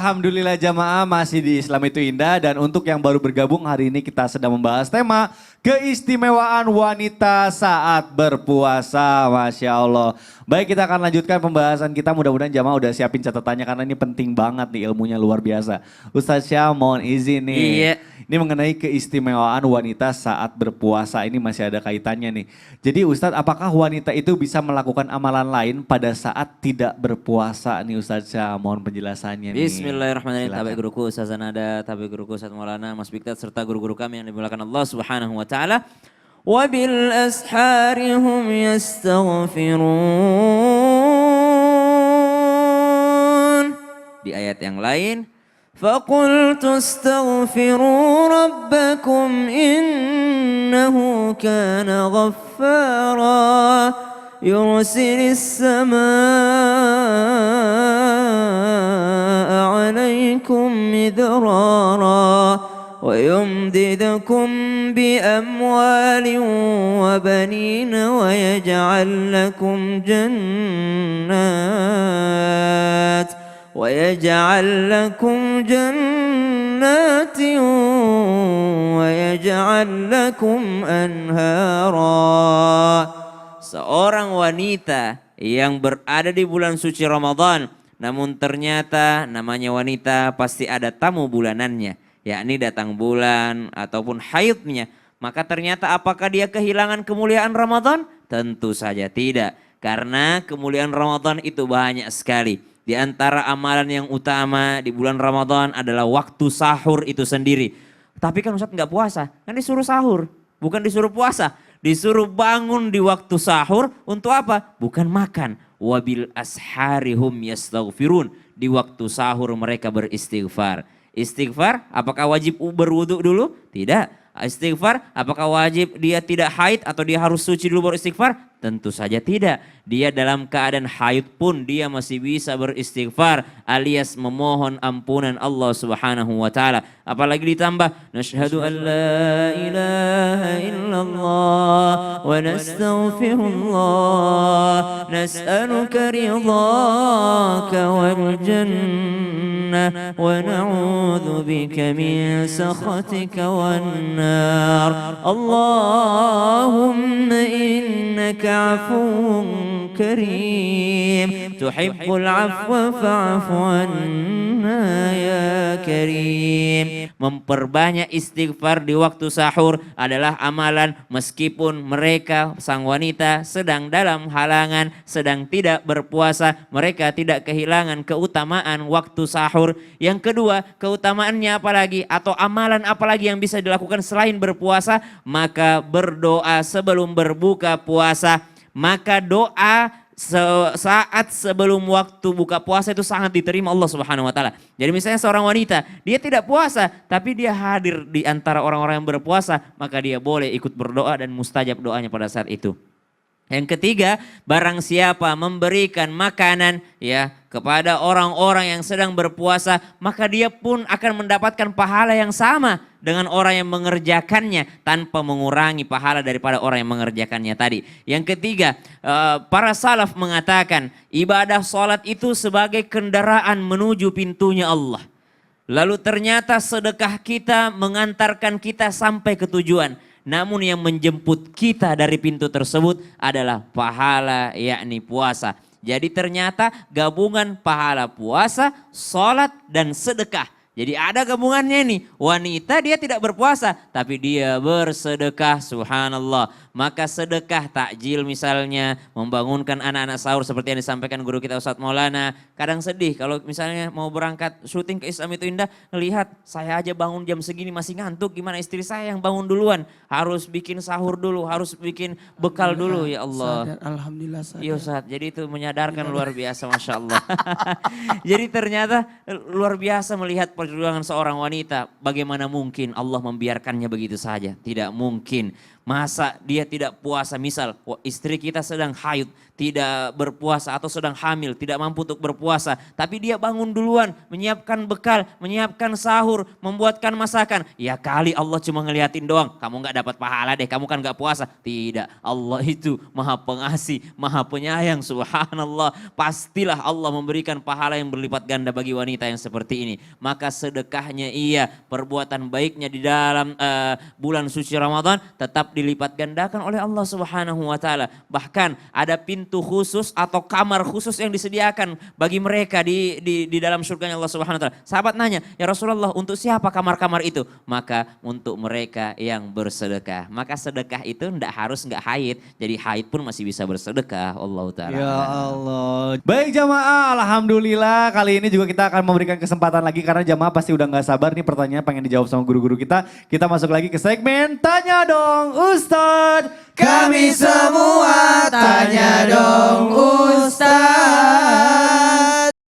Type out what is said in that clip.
Alhamdulillah jamaah masih di Islam itu indah dan untuk yang baru bergabung hari ini kita sedang membahas tema keistimewaan wanita saat berpuasa. Masya Allah. Baik, kita akan lanjutkan pembahasan kita, mudah-mudahan jamaah udah siapin catatannya karena ini penting banget nih, ilmunya luar biasa. Ustadz Syah mohon izin nih. Iya. Ini mengenai keistimewaan wanita saat berpuasa, ini masih ada kaitannya nih. Jadi Ustadz, apakah wanita itu bisa melakukan amalan lain pada saat tidak berpuasa nih Ustadz Syah? Mohon penjelasannya nih. Bismillahirrahmanirrahim. Silakan. Tabi guruku Ustaz Zanada, tabi guruku Ustaz Maulana, Mas Biktat serta guru-guru kami yang dimuliakan Allah Subhanahu wa taala. Wa bil ashari hum yastaghfirun. Di ayat yang lain, faqultu astaghfiru rabbakum innahu kana ghaffara yursilis samaa عليكم مدرارا ويمددكم بأموال وبنين ويجعل لكم جنات ويجعل لكم أنهارا. Seorang wanita yang berada di bulan suci Ramadan, namun ternyata namanya wanita pasti ada tamu bulanannya, yakni datang bulan ataupun haidnya. Maka ternyata apakah dia kehilangan kemuliaan Ramadan? Tentu saja tidak. Karena kemuliaan Ramadan itu banyak sekali. Di antara amalan yang utama di bulan Ramadan adalah waktu sahur itu sendiri. Tapi kan Ustadz nggak puasa, kan disuruh sahur, bukan disuruh puasa. Disuruh bangun di waktu sahur untuk apa? Bukan makan. Wabil asharihum yastaghfirun. Di waktu sahur mereka beristighfar. Istighfar apakah wajib berwudu dulu? Tidak. Istighfar apakah wajib dia tidak haid atau dia harus suci dulu baru istighfar? Tentu saja tidak. Dia dalam keadaan haid pun dia masih bisa beristighfar alias memohon ampunan Allah Subhanahu wa taala. Apalagi ditambah nasyhadu an la ilaha illallah wa nastaghfirullah nas'aluka ridhaka wal jannah wa na'udzu bika min sakhatika wan nar. Allahumma innaka afuwun karim tuhibbul afwa fa'fu anna ya karim. Memperbanyak istighfar di waktu sahur adalah amalan meskipun mereka sang wanita sedang dalam halangan, sedang tidak berpuasa, mereka tidak kehilangan keutamaan waktu sahur. Yang kedua, keutamaannya apalagi atau amalan apalagi yang bisa dilakukan selain berpuasa? Maka berdoa sebelum berbuka puasa. Maka doa saat sebelum waktu buka puasa itu sangat diterima Allah Subhanahu wa taala. Jadi misalnya seorang wanita, dia tidak puasa tapi dia hadir di antara orang-orang yang berpuasa, maka dia boleh ikut berdoa dan mustajab doanya pada saat itu. Yang ketiga, barang siapa memberikan makanan ya kepada orang-orang yang sedang berpuasa, maka dia pun akan mendapatkan pahala yang sama dengan orang yang mengerjakannya tanpa mengurangi pahala daripada orang yang mengerjakannya tadi. Yang ketiga, para salaf mengatakan ibadah salat itu sebagai kendaraan menuju pintunya Allah. Lalu ternyata sedekah kita mengantarkan kita sampai ke tujuan. Namun yang menjemput kita dari pintu tersebut adalah pahala, yakni puasa. Jadi ternyata gabungan pahala puasa, sholat dan sedekah. Jadi ada gabungannya nih, wanita dia tidak berpuasa tapi dia bersedekah, subhanallah. Maka sedekah takjil misalnya, membangunkan anak-anak sahur seperti yang disampaikan guru kita Ustadz Maulana. Kadang sedih kalau misalnya mau berangkat syuting ke Islam itu indah, ngelihat saya aja bangun jam segini masih ngantuk, gimana istri saya yang bangun duluan. Harus bikin sahur dulu, harus bikin bekal dulu ya Allah. Sadar, alhamdulillah sadar. Iya Ustadz, jadi itu menyadarkan luar biasa Masya Allah. Jadi ternyata luar biasa melihat perjuangan seorang wanita. Bagaimana mungkin Allah membiarkannya begitu saja? Tidak mungkin. Masa dia tidak puasa, misal istri kita sedang haid, tidak berpuasa atau sedang hamil, tidak mampu untuk berpuasa. Tapi dia bangun duluan, menyiapkan bekal, menyiapkan sahur, membuatkan masakan. Ya kali Allah cuma ngeliatin doang, kamu gak dapat pahala deh, kamu kan gak puasa. Tidak, Allah itu maha pengasih, maha penyayang, subhanallah. Pastilah Allah memberikan pahala yang berlipat ganda bagi wanita yang seperti ini. Maka sedekahnya iya, perbuatan baiknya di dalam bulan suci Ramadan tetap dilipat gandakan oleh Allah Subhanahu wa taala. Bahkan ada pintu khusus atau kamar khusus yang disediakan bagi mereka di dalam surganya Allah Subhanahu wa taala. Sahabat nanya, "Ya Rasulullah, untuk siapa kamar-kamar itu?" Maka untuk mereka yang bersedekah. Maka sedekah itu enggak haid. Jadi haid pun masih bisa bersedekah. Allah taala. Ya Allah. Baik jamaah, alhamdulillah kali ini juga kita akan memberikan kesempatan lagi karena jamaah pasti udah nggak sabar nih pertanyaan pengen dijawab sama guru-guru kita. Kita masuk lagi ke segmen Tanya Dong Ustadz. Kami semua tanya dong Ustaz.